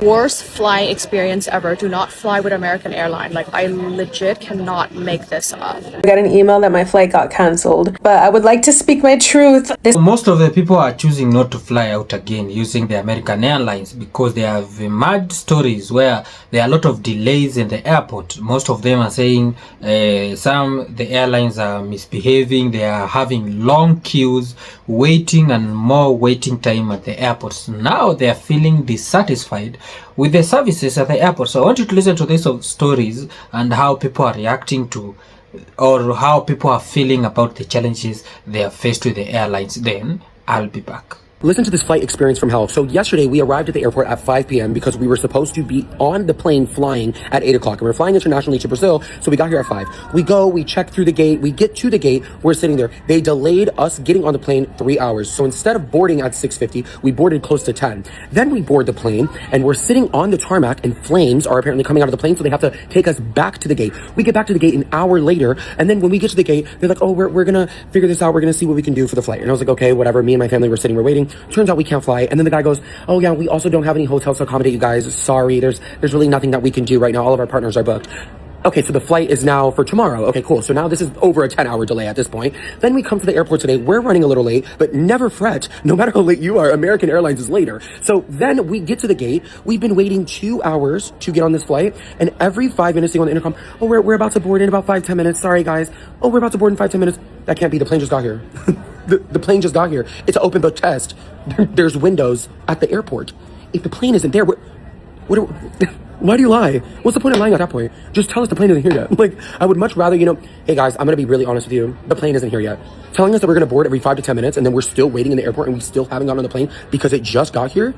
Worst flying experience ever. Do not fly with American Airlines. Like, I legit cannot make this up. I got an email that my flight got cancelled, but I would like to speak my truth. Most of the people are choosing not to fly out again using the American Airlines because they have mad stories where there are a lot of delays in the airport. Most of them are saying the airlines are misbehaving. They are having long queues, waiting and more waiting time at the airports. Now they are feeling dissatisfied with the services at the airport. So I want you to listen to these stories and how people are reacting to or how people are feeling about the challenges they are faced with the airlines. Then I'll be back. Listen to this flight experience from hell. So yesterday we arrived at the airport at 5 p.m. because we were supposed to be on the plane flying at 8 o'clock. And we're flying internationally to Brazil, so we got here at 5. We go, we check through the gate, we get to the gate, we're sitting there. They delayed us getting on the plane 3 hours. So instead of boarding at 6:50, we boarded close to 10. Then we board the plane, and we're sitting on the tarmac, and flames are apparently coming out of the plane, so they have to take us back to the gate. We get back to the gate an hour later, and then when we get to the gate, they're like, oh, we're gonna figure this out, we're gonna see what we can do for the flight. And I was like, okay, whatever. Me and my family were sitting, we're waiting. Turns out we can't fly. And then the guy goes, oh yeah, we also don't have any hotels to accommodate you guys. Sorry, there's really nothing that we can do right now. All of our partners are booked. Okay, so the flight is now for tomorrow. Okay, cool. So now this is over a 10-hour delay at this point. Then we come to the airport today. We're running a little late, but never fret. No matter how late you are, American Airlines is later. So then we get to the gate. We've been waiting 2 hours to get on this flight. And every 5 minutes they on the intercom, oh, we're about to board in about 5-10 minutes. Sorry, guys. Oh, we're about to board in 5-10 minutes. That can't be. The plane just got here. The plane just got here. It's an open book test. There's windows at the airport. If the plane isn't there, why do you lie? What's the point of lying at that point? Just tell us the plane isn't here yet. Like, I would much rather, hey guys, I'm going to be really honest with you. The plane isn't here yet. Telling us that we're going to board every 5 to 10 minutes and then we're still waiting in the airport and we still haven't gotten on the plane because it just got here.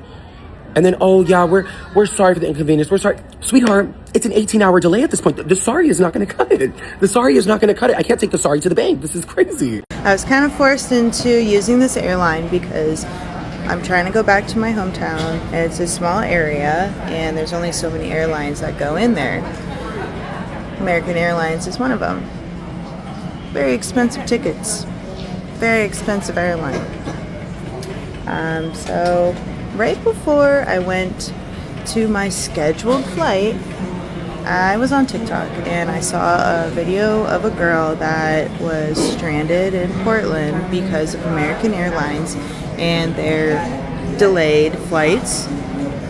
And then, oh yeah, we're sorry for the inconvenience. We're sorry. Sweetheart, it's an 18-hour delay at this point. The sorry is not going to cut it. The sorry is not going to cut it. I can't take the sorry to the bank. This is crazy. I was kind of forced into using this airline because I'm trying to go back to my hometown. It's a small area and there's only so many airlines that go in there. American Airlines is one of them. Very expensive tickets. Very expensive airline. So right before I went to my scheduled flight, I was on TikTok and I saw a video of a girl that was stranded in Portland because of American Airlines and their delayed flights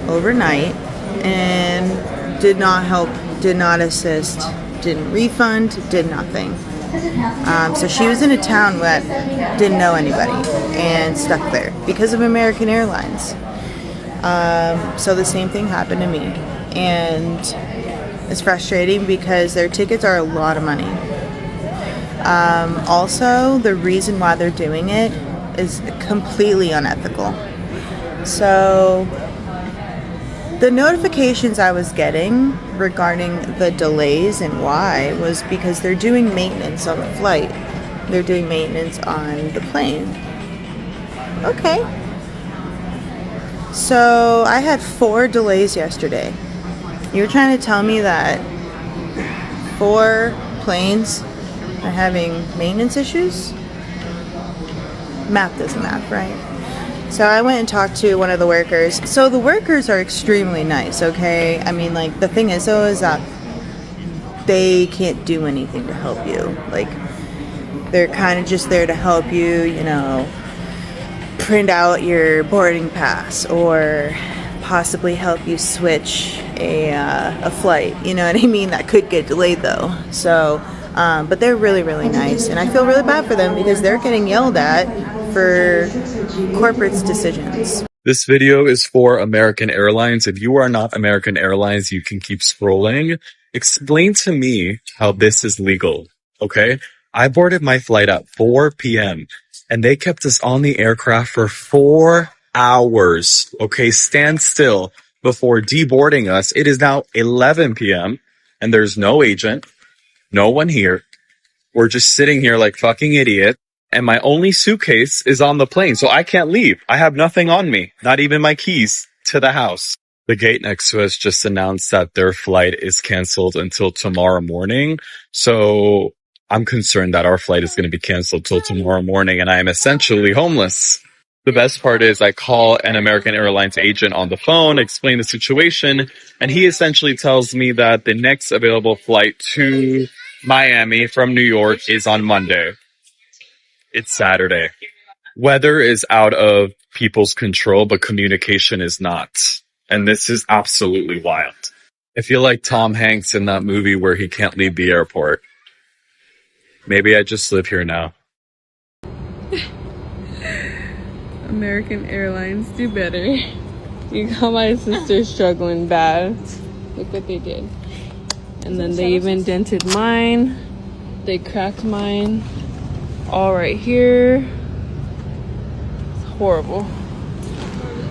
overnight, and did not help, did not assist, didn't refund, did nothing. So she was in a town that didn't know anybody and stuck there because of American Airlines. So the same thing happened to me, and it's frustrating because their tickets are a lot of money. Also, the reason why they're doing it is completely unethical. So the notifications I was getting regarding the delays and why was because they're doing maintenance on the flight. They're doing maintenance on the plane. Okay. So I had 4 delays yesterday. You're trying to tell me that 4 planes are having maintenance issues? Math doesn't math, right? So I went and talked to one of the workers. So the workers are extremely nice, okay? I mean, like, the thing is, though, is that they can't do anything to help you. Like, they're kind of just there to help you, print out your boarding pass or possibly help you switch a flight. You know what I mean? That could get delayed, though. So, but they're really, really nice. And I feel really bad for them because they're getting yelled at for corporate's decisions. This video is for American Airlines. If you are not American Airlines, you can keep scrolling. Explain to me how this is legal, okay? I boarded my flight at 4 p.m. and they kept us on the aircraft for 4 hours, okay? Stand still before deboarding us. It is now 11 p.m. and there's no agent, no one here. We're just sitting here like fucking idiots. And my only suitcase is on the plane, so I can't leave. I have nothing on me, not even my keys to the house. The gate next to us just announced that their flight is canceled until tomorrow morning. So I'm concerned that our flight is going to be canceled till tomorrow morning, and I am essentially homeless. The best part is I call an American Airlines agent on the phone, explain the situation, and he essentially tells me that the next available flight to Miami from New York is on Monday. It's Saturday. Weather is out of people's control, but communication is not. And this is absolutely wild. I feel like Tom Hanks in that movie where he can't leave the airport. Maybe I just live here now. American Airlines, do better. You got my sister struggling bad. Look what they did. And then they even dented mine. They cracked mine. All right here. It's horrible.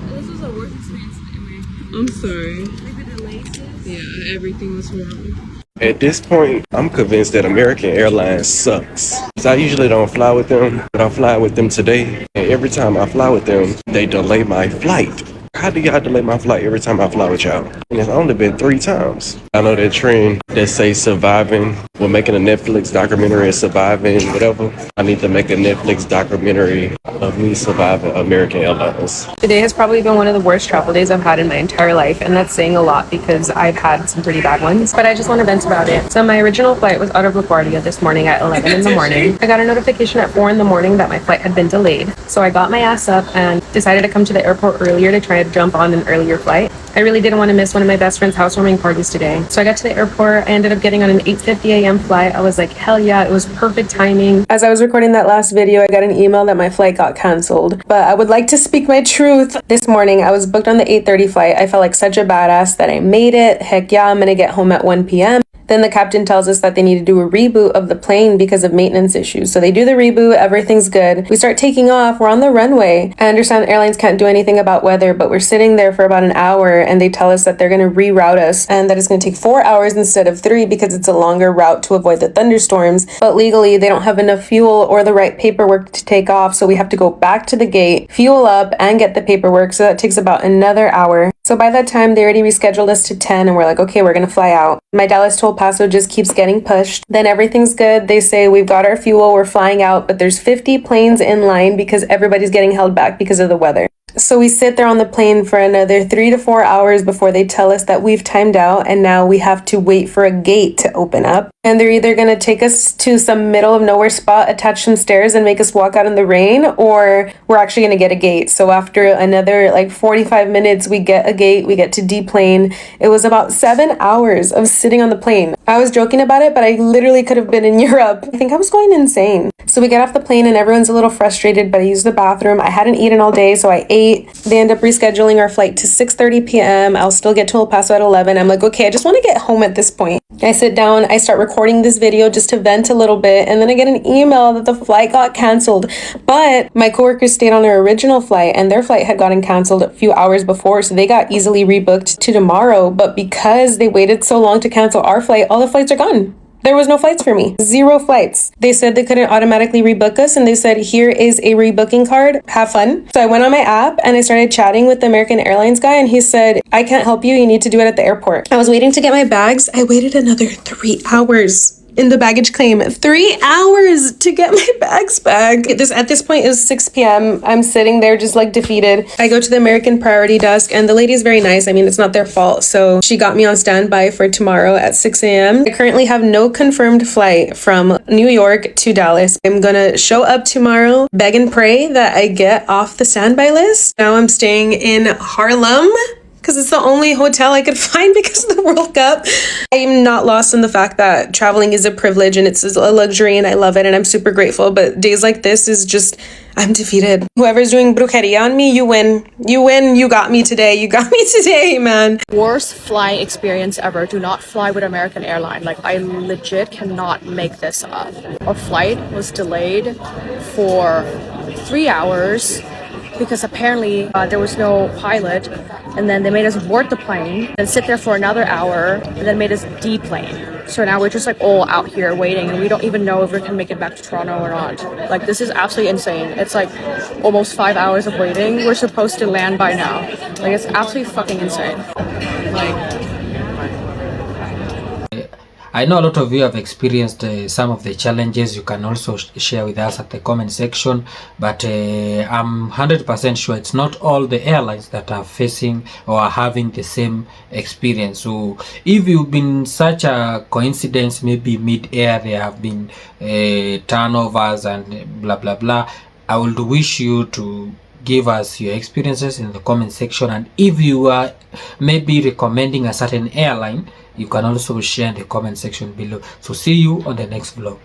This was a work experience anyway. I'm sorry. Like the delays? Yeah, everything was horrible. At this point, I'm convinced that American Airlines sucks. 'Cause I usually don't fly with them, but I fly with them today. And every time I fly with them, they delay my flight. How do y'all delay my flight every time I fly with y'all? And it's only been 3 times. I know that trend that say surviving. We're making a Netflix documentary of surviving, whatever. I need to make a Netflix documentary of me surviving American Airlines. Today has probably been one of the worst travel days I've had in my entire life, and that's saying a lot because I've had some pretty bad ones, but I just want to vent about it. So my original flight was out of LaGuardia this morning at 11 in the morning. I got a notification at 4 in the morning that my flight had been delayed. So I got my ass up and decided to come to the airport earlier to try to jump on an earlier flight. I really didn't want to miss one of my best friend's housewarming parties today. So I got to the airport. I ended up getting on an 8:50 a.m. flight. I was like, hell yeah, it was perfect timing. As I was recording that last video, I got an email that my flight got canceled. But I would like to speak my truth. This morning, I was booked on the 8:30 flight. I felt like such a badass that I made it. Heck yeah, I'm gonna get home at 1 p.m. Then the captain tells us that they need to do a reboot of the plane because of maintenance issues. So they do the reboot, everything's good. We start taking off, we're on the runway. I understand airlines can't do anything about weather, but we're sitting there for about an hour and they tell us that they're gonna reroute us and that it's gonna take 4 hours instead of 3 because it's a longer route to avoid the thunderstorms. But legally, they don't have enough fuel or the right paperwork to take off, so we have to go back to the gate, fuel up, and get the paperwork. So that takes about another hour. So by that time, they already rescheduled us to 10 and we're like, okay, we're gonna fly out. My Dallas to El Paso just keeps getting pushed. Then everything's good. They say we've got our fuel, we're flying out, but there's 50 planes in line because everybody's getting held back because of the weather. So we sit there on the plane for another 3 to 4 hours before they tell us that we've timed out and now we have to wait for a gate to open up. And they're either going to take us to some middle of nowhere spot, attach some stairs and make us walk out in the rain, or we're actually going to get a gate. So after another like 45 minutes, we get a gate, we get to deplane. It was about 7 hours of sitting on the plane. I was joking about it, but I literally could have been in Europe. I think I was going insane. So we get off the plane and everyone's a little frustrated, but I used the bathroom. I hadn't eaten all day, so I ate. They end up rescheduling our flight to 6:30 p.m. I'll still get to El Paso at 11. I'm like, okay, I just want to get home at this point. I sit down, I start recording this video just to vent a little bit, and then I get an email that the flight got canceled. But my coworkers stayed on their original flight, and their flight had gotten canceled a few hours before, so they got easily rebooked to tomorrow. But because they waited so long to cancel our flight, all the flights are gone. There was no flights for me. 0 flights. They said they couldn't automatically rebook us, and they said, here is a rebooking card. Have fun. So I went on my app and I started chatting with the American Airlines guy, and he said, I can't help you. You need to do it at the airport. I was waiting to get my bags. I waited another 3 hours in the baggage claim. 3 hours to get my bags back. At this point, it was 6 p.m. I'm sitting there just like defeated. I go to the American Priority Desk and the lady is very nice. I mean, it's not their fault. So she got me on standby for tomorrow at 6 a.m. I currently have no confirmed flight from New York to Dallas. I'm gonna show up tomorrow, beg and pray that I get off the standby list. Now I'm staying in Harlem, because it's the only hotel I could find because of the World Cup. I am not lost in the fact that traveling is a privilege and it's a luxury and I love it and I'm super grateful. But days like this is just, I'm defeated. Whoever's doing brujeria on me, you win. You win. You got me today. You got me today, man. Worst flying experience ever. Do not fly with American Airlines. Like, I legit cannot make this up. Our flight was delayed for 3 hours because apparently there was no pilot, and then they made us board the plane and sit there for another hour and then made us deplane. So now we're just like all out here waiting and we don't even know if we can make it back to Toronto or not. Like, this is absolutely insane. It's like almost 5 hours of waiting. We're supposed to land by now. Like, it's absolutely fucking insane. I I know a lot of you have experienced some of the challenges. You can also share with us at the comment section, but I'm 100% sure it's not all the airlines that are facing or are having the same experience. So if you've been such a coincidence, maybe mid-air there have been turnovers and blah blah blah, I would wish you to give us your experiences in the comment section, and if you are maybe recommending a certain airline, you can also share in the comment section below. So see you on the next vlog.